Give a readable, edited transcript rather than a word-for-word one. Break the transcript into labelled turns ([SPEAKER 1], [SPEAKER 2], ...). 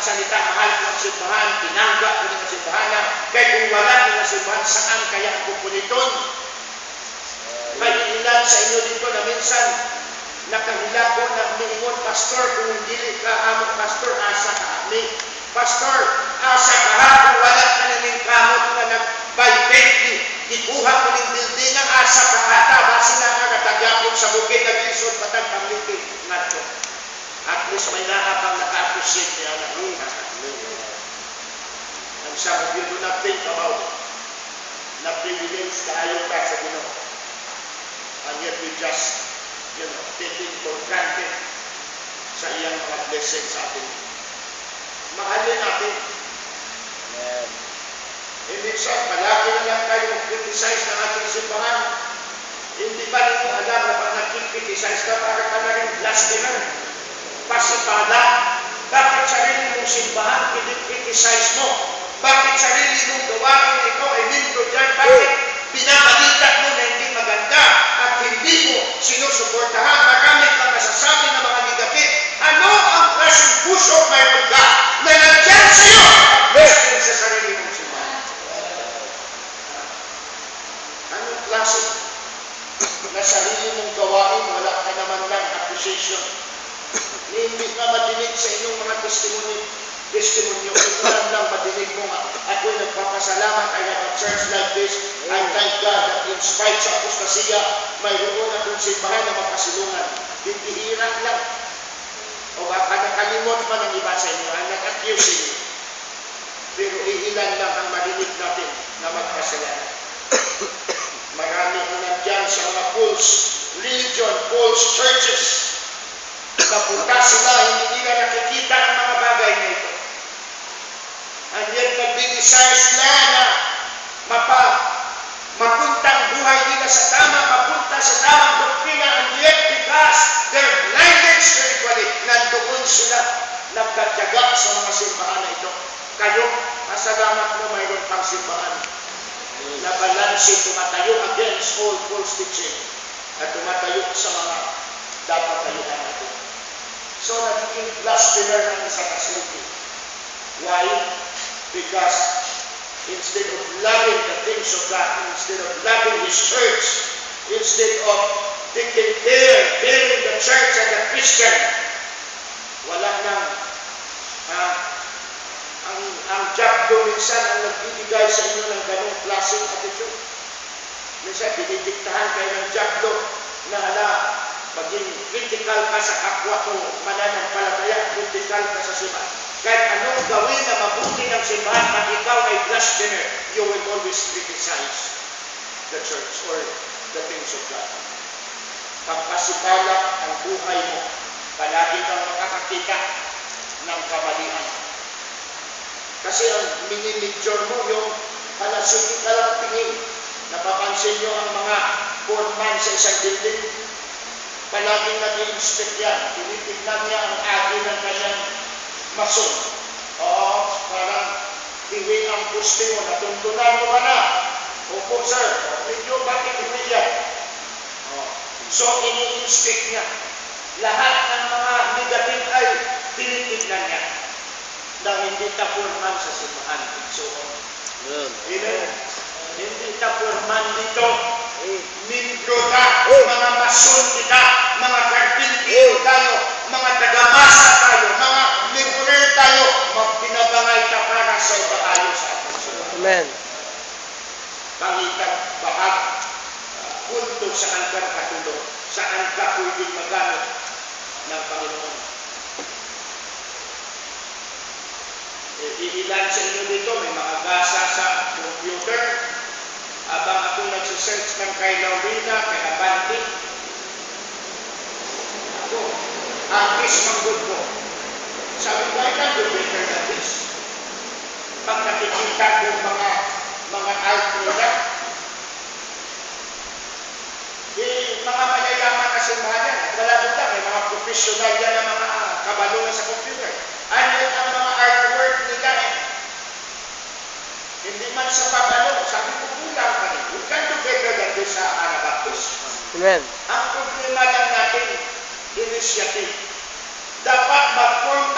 [SPEAKER 1] salita, mahal ko ang simbahan, tinanggap ko ng simbahan, kaya kung wala ng simbahan, saan kaya ako puniton? May ilan sa inyo dito na minsan, nakahila ko na mingon, Pastor, kung hindi ka among pastor, asa ka amin. Pastor, asa ka ha, kung wala ka namin kamot na nag-bypaid, ikuha ko ng building ng asa ka hata, basi na nga katagapon sa bukid, nag-isod patang pamilipid. Nato. At least may nakapang naka-appreciate niya na and some of you do not think about it. Na-privilege kayo ka sa Ginoo. And yet we just, take it for granted sa iyang mga blessings sa atin. Mahalin natin. Hindi siya, palagi na lang tayo criticize ng ating simbahan. Hindi ba ninyo alam na pag nag-criticize ka, para ka na rin blasphemer? Pasipala. Bakit sarili mong simbahan, criticize mo? Bakit sarili mong gawain ikaw ay minto dyan? Bakit binabalikat mo na hindi maganda at hindi mo sinusuportahan? Marami kang nasasabi na mga negative. Ano ang klaseng puso mayroon ka na nandiyan sa iyo at blessing sa sarili mong simbahan? Anong klase na sarili mong gawain, wala ka naman lang appreciation? Hindi nga madinig sa inyong mga testimonyo. Ito lang madinig mo nga. Ako'y nagpapasalamat. I have a church like this. I thank God that in spite sa apostasya, mayroon akong simbahan na makasilungan. Bibihira lang. O baka nakalimot man ang iba sa inyo, ang nag-accuse inyo. Pero iilan lang ang madinig natin na magpasalamat. Marami na nandyan sa mga false religion, false churches. Napunta sila, hindi nila nakikita ang mga bagay na ito. And yet, nag-desire sila na mapunta ang buhay nila sa tama, mapunta sa tamang doktrina, and yet, because they're blinded spiritually, nandoon sila nagkatyaga sa mga simbahan na ito. Kayo, masalamat mo mayroon pang simbahan na balanse, tumatayo against all false teaching at tumatayo sa mga dapat tayuhan natin. So, nagiging blasphemer ng isang kasilti. Why? Because instead of loving the things of God, instead of loving His church, instead of taking care, building the church and the Christian, wala nang ang diablo minsan ang nagbibigay sa inyo ng ganong klaseng attitude. Minsan, dinidiktahan kayo ng diablo na maging critical ka sa kapwa mo, mananampalataya, critical ka sa simbahan. Kahit anong gawin na mabuti ng simbahan, pag ikaw ay blasphemer, you will always criticize the church or the things of God. Pagpasipala ang buhay mo, palagi kang makakakita ng kamalian. Kasi ang mini-major mo, yung palasigi ka lang tingin. Napapansin nyo ang mga foreman sa isang building, palaging nag-i-inspect yan. Tinitignan niya ang agi ng kanyang mason. Oo, parang iwi ang puste mo. Natuntunan mo ba na? Opo, sir. Medyo bakit iwi yan? So, ini-inspect niya. Lahat ng mga negative ay tinitignan niya. Na hindi ka foreman sa simbahan. So, amen. Hindi ka foreman dito. Mindro ka, mga mason kita, mga karpintero tayo, mga tagamasa tayo, mga laborer tayo, magpinabangay ka para sa ibahayo sa atin.
[SPEAKER 2] Amen.
[SPEAKER 1] Pangitan, bahag, punto saan ka katulong, saan ka pwedeng magamit ng Panginoon. Ilan sa inyo dito, may mga gasa sa computer. Abang ako nagsisearch ng kay Laurina, kay Abante. Ako, artist ng good ko. Sabi ko, I can't do better than this. Pag nakikita ko mga art nila, mga mayayaman na simbahan yan. Wala doon lang, may mga professional yan na mga kabalungan sa computer. Ano ang mga artwork nila hindi man sa pagano, sabi ko kulang ka rin. We can do better than this sa Anabaptist.
[SPEAKER 2] Amen.
[SPEAKER 1] Ang problema lang natin, initiative. Dapat mag-form